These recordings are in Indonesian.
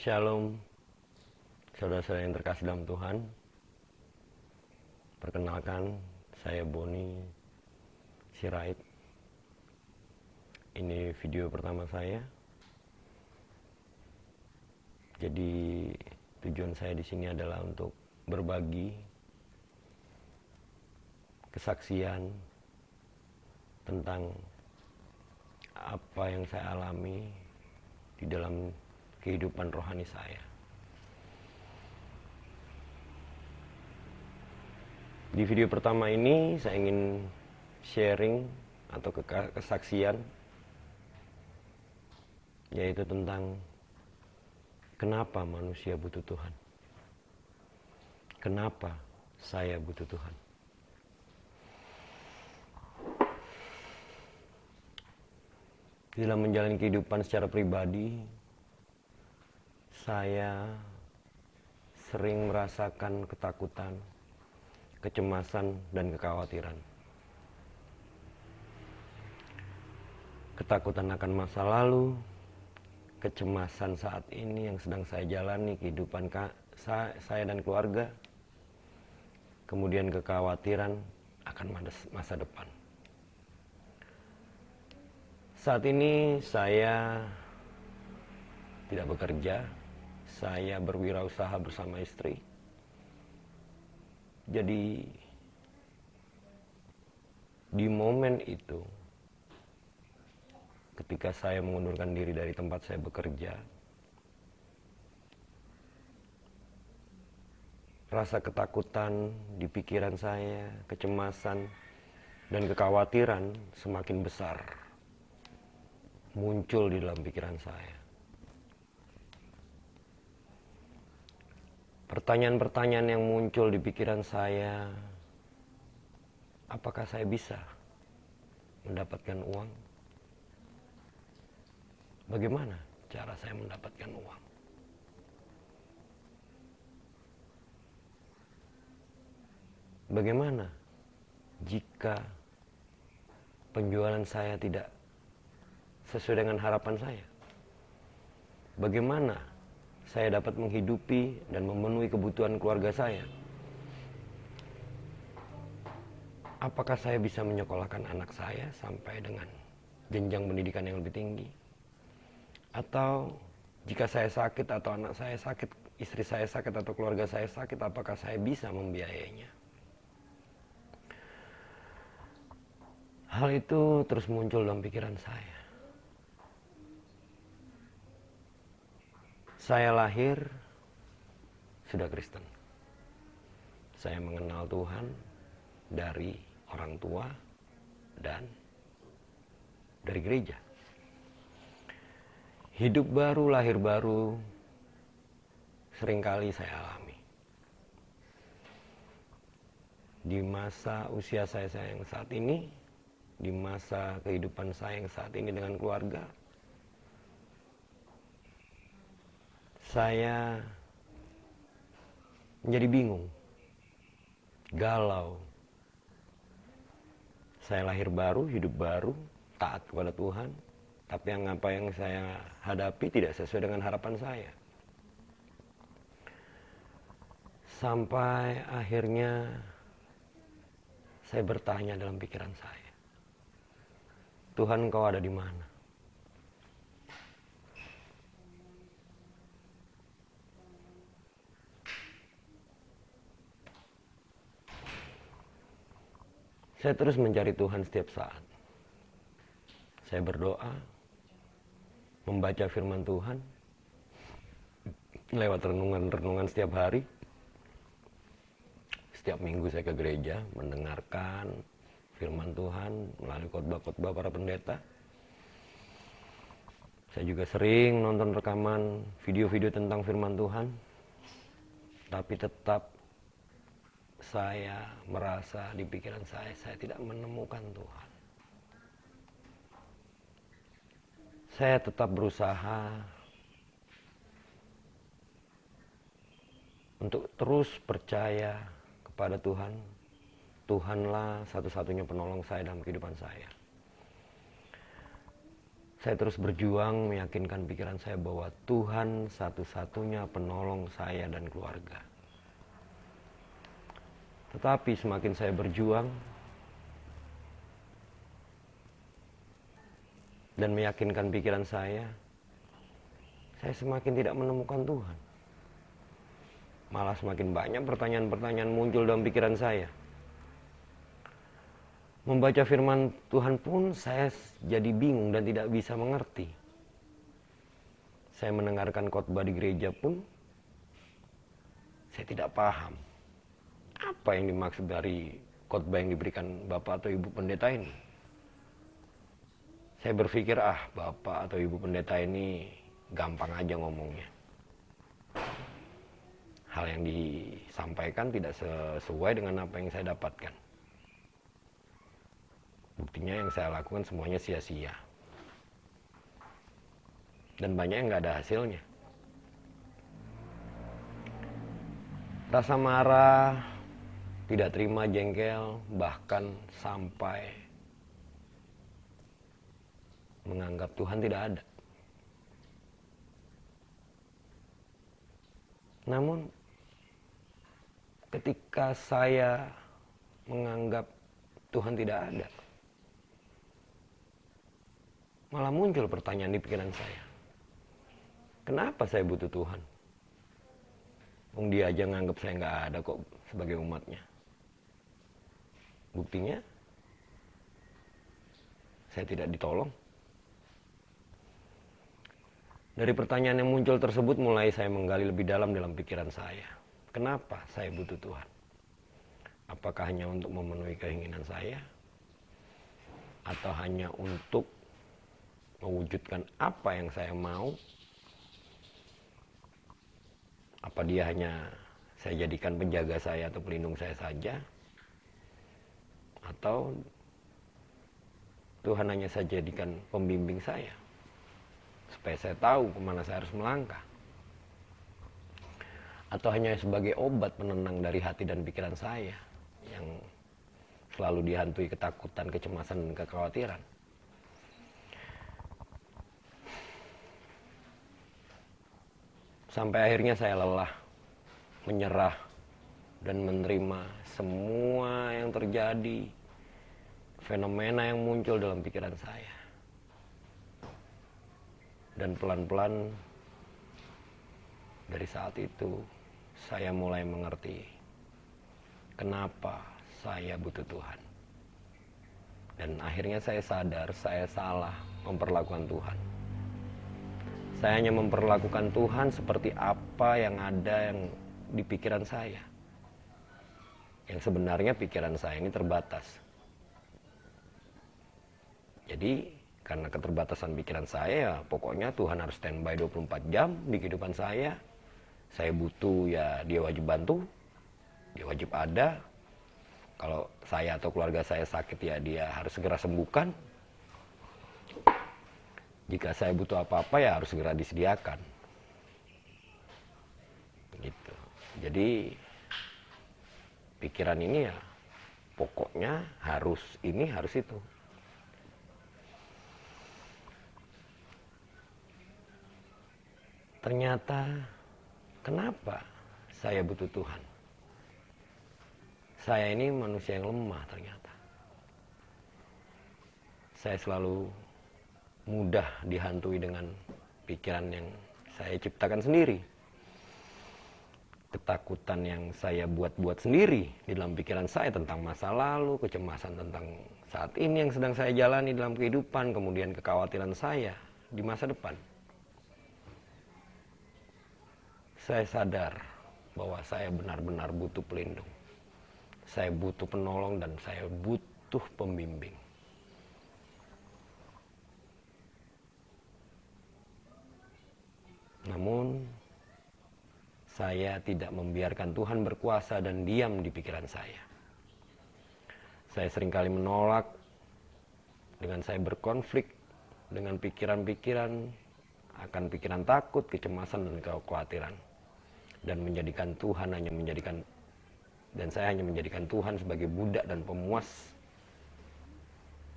Shalom, saudara-saudara yang terkasih dalam Tuhan. Perkenalkan, saya Boni Sirait. Ini video pertama saya. Jadi tujuan saya di sini adalah untuk berbagi kesaksian tentang apa yang saya alami di dalam kehidupan rohani saya. Di video pertama ini saya ingin sharing atau kesaksian, yaitu tentang kenapa manusia butuh Tuhan. Kenapa saya butuh Tuhan. Dalam menjalani kehidupan secara pribadi, saya sering merasakan ketakutan, kecemasan, dan kekhawatiran. Ketakutan akan masa lalu, kecemasan saat ini yang sedang saya jalani, kehidupan saya dan keluarga, kemudian kekhawatiran akan masa depan. Saat ini saya tidak bekerja, saya berwirausaha bersama istri. Jadi di momen itu, ketika saya mengundurkan diri dari tempat saya bekerja, rasa ketakutan di pikiran saya, kecemasan, dan kekhawatiran semakin besar muncul di dalam pikiran saya. Pertanyaan-pertanyaan yang muncul di pikiran saya, apakah saya bisa mendapatkan uang? Bagaimana cara saya mendapatkan uang? Bagaimana jika penjualan saya tidak sesuai dengan harapan saya? Bagaimana saya dapat menghidupi dan memenuhi kebutuhan keluarga saya? Apakah saya bisa menyekolahkan anak saya sampai dengan jenjang pendidikan yang lebih tinggi? Atau jika saya sakit atau anak saya sakit, istri saya sakit atau keluarga saya sakit, apakah saya bisa membiayainya? Hal itu terus muncul dalam pikiran saya. Saya lahir sudah Kristen. Saya mengenal Tuhan dari orang tua dan dari gereja. Hidup baru, lahir baru, seringkali saya alami. Di masa usia saya yang saat ini, di masa kehidupan saya yang saat ini dengan keluarga, saya menjadi bingung, galau. Saya lahir baru, hidup baru, taat kepada Tuhan, tapi apa yang saya hadapi tidak sesuai dengan harapan saya. Sampai akhirnya saya bertanya dalam pikiran saya, Tuhan, Engkau ada di mana? Saya terus mencari Tuhan setiap saat. Saya berdoa, membaca firman Tuhan, lewat renungan-renungan setiap hari. Setiap minggu saya ke gereja, mendengarkan firman Tuhan melalui khotbah-khotbah para pendeta. Saya juga sering nonton rekaman video-video tentang firman Tuhan. Tapi tetap saya merasa di pikiran saya tidak menemukan Tuhan. Saya tetap berusaha untuk terus percaya kepada Tuhan. Tuhanlah satu-satunya penolong saya dalam kehidupan saya. Saya terus berjuang meyakinkan pikiran saya bahwa Tuhan satu-satunya penolong saya dan keluarga. Tetapi semakin saya berjuang dan meyakinkan pikiran saya semakin tidak menemukan Tuhan. Malah semakin banyak pertanyaan-pertanyaan muncul dalam pikiran saya. Membaca firman Tuhan pun saya jadi bingung dan tidak bisa mengerti. Saya mendengarkan khotbah di gereja pun saya tidak paham apa yang dimaksud dari khotbah yang diberikan Bapak atau Ibu Pendeta ini. Saya berpikir, Bapak atau Ibu Pendeta ini gampang aja ngomongnya. Hal yang disampaikan tidak sesuai dengan apa yang saya dapatkan. Buktinya yang saya lakukan semuanya sia-sia. Dan banyak yang gak ada hasilnya. Rasa marah, tidak terima, jengkel, bahkan sampai menganggap Tuhan tidak ada. Namun ketika saya menganggap Tuhan tidak ada, malah muncul pertanyaan di pikiran saya. Kenapa saya butuh Tuhan? Dia aja nganggap saya nggak ada kok sebagai umatnya. Buktinya, saya tidak ditolong. Dari pertanyaan yang muncul tersebut mulai saya menggali lebih dalam pikiran saya. Kenapa saya butuh Tuhan? Apakah hanya untuk memenuhi keinginan saya? Atau hanya untuk mewujudkan apa yang saya mau? Apa dia hanya saya jadikan penjaga saya atau pelindung saya saja? Atau Tuhan hanya saya jadikan pembimbing saya, supaya saya tahu kemana saya harus melangkah? Atau hanya sebagai obat penenang dari hati dan pikiran saya yang selalu dihantui ketakutan, kecemasan, dan kekhawatiran? Sampai akhirnya saya lelah, menyerah, dan menerima semua yang terjadi, fenomena yang muncul dalam pikiran saya. Dan pelan-pelan dari saat itu, saya mulai mengerti kenapa saya butuh Tuhan. Dan akhirnya saya sadar saya salah memperlakukan Tuhan. Saya hanya memperlakukan Tuhan seperti apa yang ada yang di pikiran saya. Yang sebenarnya pikiran saya ini terbatas. Jadi karena keterbatasan pikiran saya, pokoknya Tuhan harus standby 24 jam di kehidupan saya. Saya butuh, ya dia wajib bantu, dia wajib ada. Kalau saya atau keluarga saya sakit, ya dia harus segera sembuhkan. Jika saya butuh apa-apa, ya harus segera disediakan. Gitu. Jadi pikiran ini ya pokoknya harus ini, harus itu. Ternyata kenapa saya butuh Tuhan? Saya ini manusia yang lemah ternyata. Saya selalu mudah dihantui dengan pikiran yang saya ciptakan sendiri. Ketakutan yang saya buat-buat sendiri di dalam pikiran saya tentang masa lalu, kecemasan tentang saat ini yang sedang saya jalani dalam kehidupan, kemudian kekhawatiran saya di masa depan. Saya sadar bahwa saya benar-benar butuh pelindung. Saya butuh penolong dan saya butuh pembimbing. Namun, saya tidak membiarkan Tuhan berkuasa dan diam di pikiran saya. Saya seringkali menolak dengan saya berkonflik dengan pikiran-pikiran akan pikiran takut, kecemasan, dan kekhawatiran. Dan menjadikan Tuhan saya hanya menjadikan Tuhan sebagai budak dan pemuas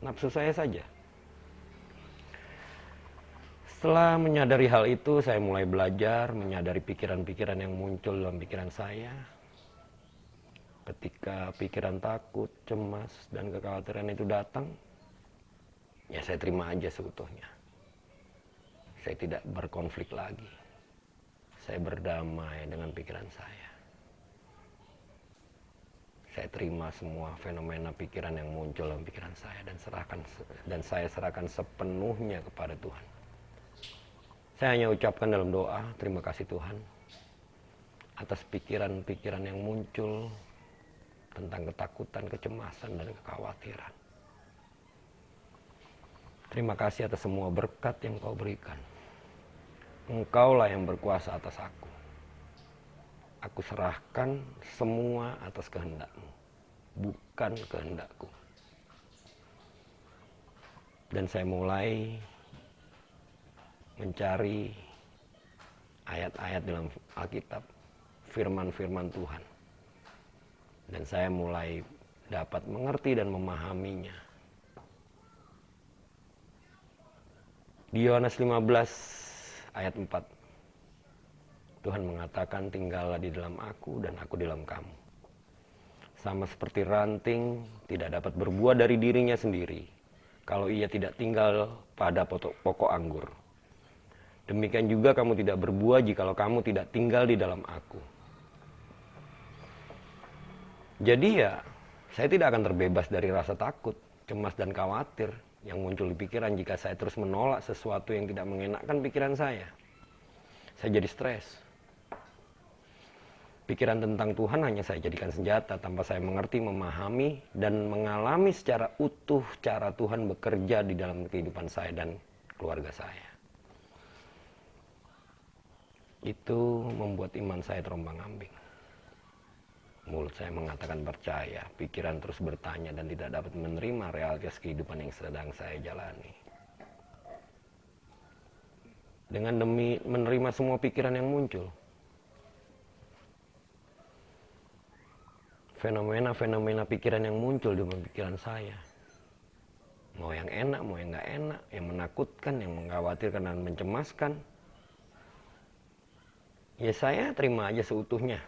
nafsu saya saja. Setelah menyadari hal itu, saya mulai belajar menyadari pikiran-pikiran yang muncul dalam pikiran saya. Ketika pikiran takut, cemas, dan kekhawatiran itu datang, ya saya terima aja seutuhnya. Saya tidak berkonflik lagi. Saya berdamai dengan pikiran saya. Saya terima semua fenomena pikiran yang muncul dalam pikiran saya dan saya serahkan sepenuhnya kepada Tuhan. Saya hanya ucapkan dalam doa, terima kasih Tuhan atas pikiran-pikiran yang muncul tentang ketakutan, kecemasan, dan kekhawatiran. Terima kasih atas semua berkat yang Kau berikan. Engkaulah yang berkuasa atas aku. Aku serahkan semua atas kehendak-Mu, bukan kehendak-Ku. Dan saya mulai mencari ayat-ayat dalam Alkitab, firman-firman Tuhan. Dan saya mulai dapat mengerti dan memahaminya. Di Yohanes 15 ayat 4, Tuhan mengatakan, tinggallah di dalam aku dan aku di dalam kamu. Sama seperti ranting tidak dapat berbuah dari dirinya sendiri kalau ia tidak tinggal pada pokok anggur. Demikian juga kamu tidak berbuah jikalau kamu tidak tinggal di dalam aku. Jadi ya, saya tidak akan terbebas dari rasa takut, cemas, dan khawatir yang muncul di pikiran jika saya terus menolak sesuatu yang tidak mengenakkan pikiran saya. Saya jadi stres. Pikiran tentang Tuhan hanya saya jadikan senjata tanpa saya mengerti, memahami, dan mengalami secara utuh cara Tuhan bekerja di dalam kehidupan saya dan keluarga saya. Itu membuat iman saya terombang-ambing. Mulut saya mengatakan percaya, pikiran terus bertanya dan tidak dapat menerima realitas kehidupan yang sedang saya jalani. Dengan demi menerima semua pikiran yang muncul, fenomena-fenomena pikiran yang muncul di pikiran saya, mau yang enak, mau yang gak enak, yang menakutkan, yang mengkhawatirkan dan mencemaskan, ya saya terima aja seutuhnya.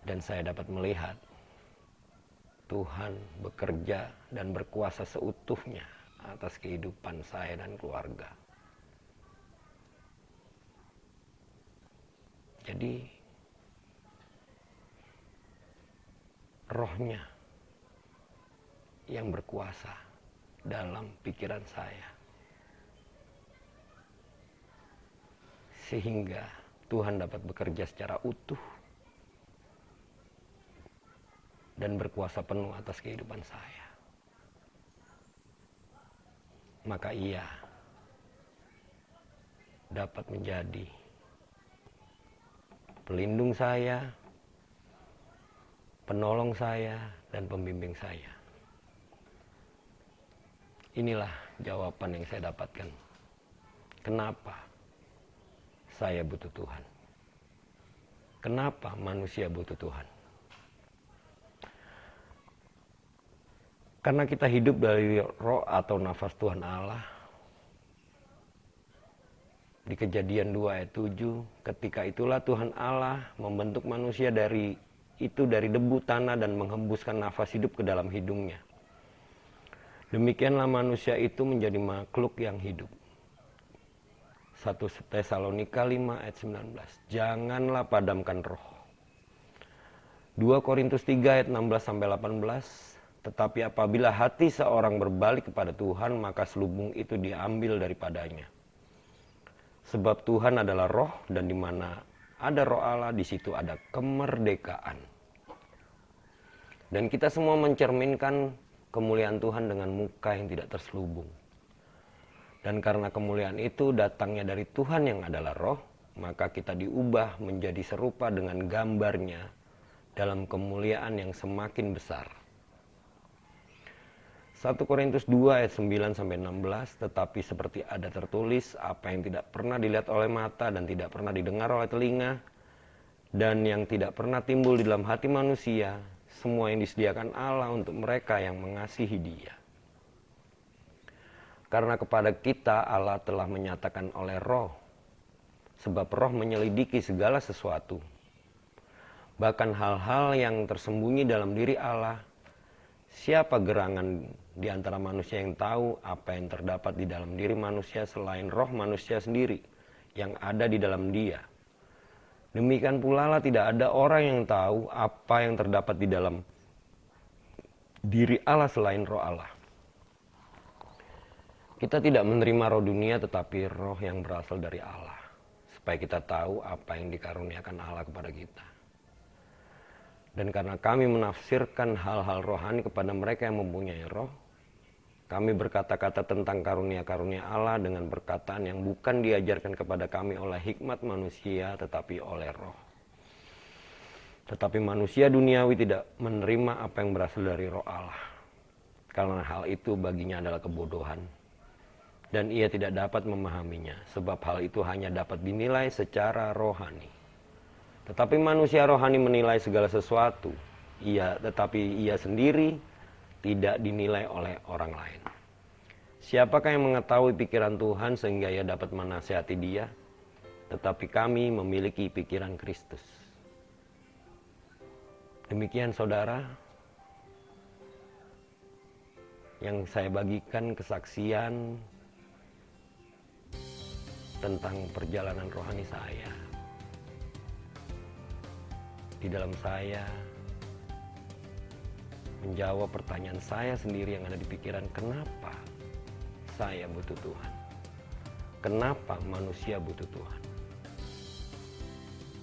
Dan saya dapat melihat Tuhan bekerja dan berkuasa seutuhnya atas kehidupan saya dan keluarga. Jadi Rohnya yang berkuasa dalam pikiran saya. Sehingga Tuhan dapat bekerja secara utuh dan berkuasa penuh atas kehidupan saya. Maka Ia dapat menjadi pelindung saya, penolong saya, dan pembimbing saya. Inilah jawaban yang saya dapatkan. Kenapa saya butuh Tuhan? Kenapa manusia butuh Tuhan? Karena kita hidup dari roh atau nafas Tuhan Allah. Di Kejadian 2 ayat 7, ketika itulah Tuhan Allah membentuk manusia dari debu tanah dan menghembuskan nafas hidup ke dalam hidungnya. Demikianlah manusia itu menjadi makhluk yang hidup. 1 Tesalonika 5 ayat 19. Janganlah padamkan roh. 2 Korintus 3 ayat 16-18. Tetapi apabila hati seorang berbalik kepada Tuhan, maka selubung itu diambil daripadanya. Sebab Tuhan adalah roh, dan di mana ada roh Allah, di situ ada kemerdekaan. Dan kita semua mencerminkan kemuliaan Tuhan dengan muka yang tidak terselubung. Dan karena kemuliaan itu datangnya dari Tuhan yang adalah roh, maka kita diubah menjadi serupa dengan gambarnya dalam kemuliaan yang semakin besar. 1 Korintus 2 ayat 9-16, tetapi seperti ada tertulis, apa yang tidak pernah dilihat oleh mata dan tidak pernah didengar oleh telinga, dan yang tidak pernah timbul di dalam hati manusia, semua yang disediakan Allah untuk mereka yang mengasihi Dia. Karena kepada kita Allah telah menyatakan oleh Roh, sebab Roh menyelidiki segala sesuatu, bahkan hal-hal yang tersembunyi dalam diri Allah. Siapa gerangan di antara manusia yang tahu apa yang terdapat di dalam diri manusia selain roh manusia sendiri yang ada di dalam dia? Demikian pula lah tidak ada orang yang tahu apa yang terdapat di dalam diri Allah selain roh Allah. Kita tidak menerima roh dunia tetapi roh yang berasal dari Allah, supaya kita tahu apa yang dikaruniakan Allah kepada kita. Dan karena kami menafsirkan hal-hal rohani kepada mereka yang mempunyai roh, kami berkata-kata tentang karunia-karunia Allah dengan perkataan yang bukan diajarkan kepada kami oleh hikmat manusia tetapi oleh roh. Tetapi manusia duniawi tidak menerima apa yang berasal dari roh Allah, karena hal itu baginya adalah kebodohan, dan ia tidak dapat memahaminya, sebab hal itu hanya dapat dinilai secara rohani. Tetapi manusia rohani menilai segala sesuatu, tetapi ia sendiri tidak dinilai oleh orang lain. Siapakah yang mengetahui pikiran Tuhan sehingga ia dapat menasihati dia? Tetapi kami memiliki pikiran Kristus. Demikian saudara, yang saya bagikan kesaksian tentang perjalanan rohani saya. Di dalam saya menjawab pertanyaan saya sendiri yang ada di pikiran, kenapa saya butuh Tuhan? Kenapa manusia butuh Tuhan?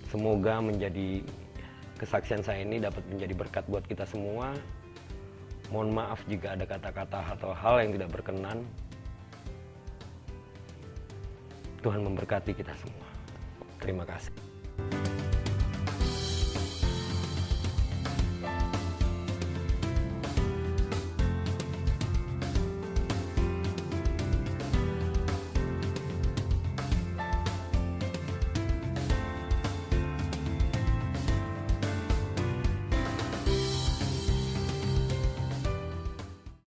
Semoga menjadi kesaksian saya ini dapat menjadi berkat buat kita semua. Mohon maaf jika ada kata-kata atau hal yang tidak berkenan. Tuhan memberkati kita semua. Terima kasih.